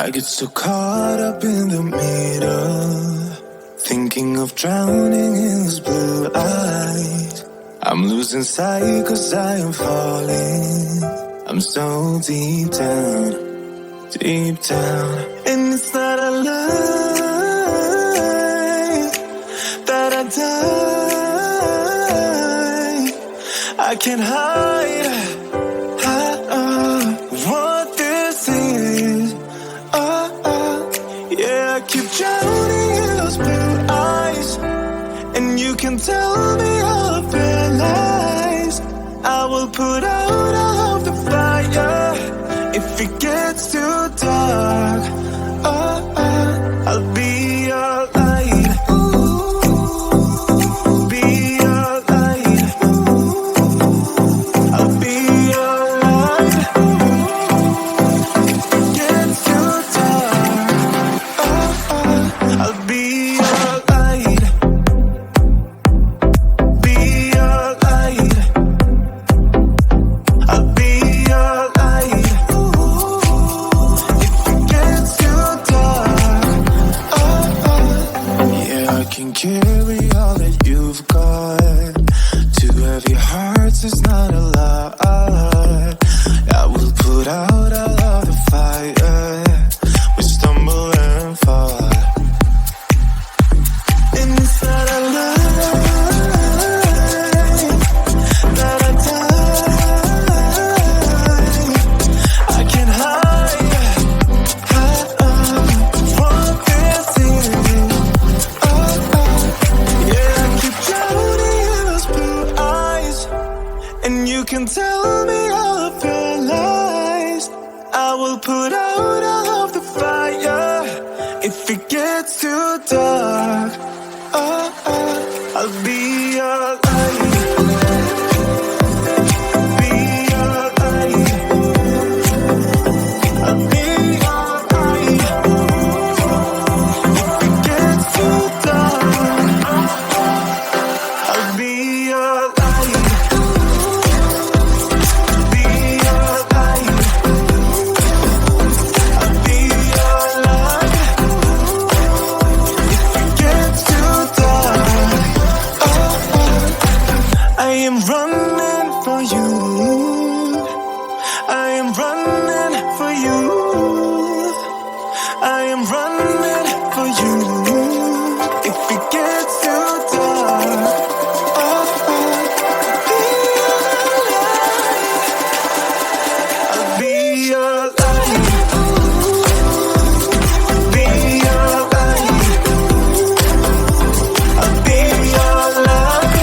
I get so caught up in the middle, thinking of drowning in these blue eyes. I'm losing sight 'cause I am falling. I'm so deep down, deep down. And it's not a lie that I die. I can't hide what this is. Yeah, I keep drowning in those blue eyes, and you can tell me all of your lies. I will put out all of the fire if it gets too dark. I'll be your light. Be your light. I'll be your light. If it gets too dark, I'll be your light. Be your light. I'll be your light. If it gets too dark, yeah, I can carry all that you've got. Two heavy hearts is not a lot. I will put out all of the fire. We stumble and fall. And it's not a lie that I die. I can't hide what this is. Yeah, I keep drowning in those blue eyes, and you can tell me all of your lies. I will put out all of the fire if it gets too dark. I'll be your light. Be your light. I'll be your light. If it gets too dark, I'll be your light. Be your light. I'll be your light. If it gets too dark, I am running for you. I am running for you. I am running for you. If it gets too dark, I'll be your light. Be your light. I'll be your light.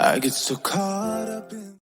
I get so caught up in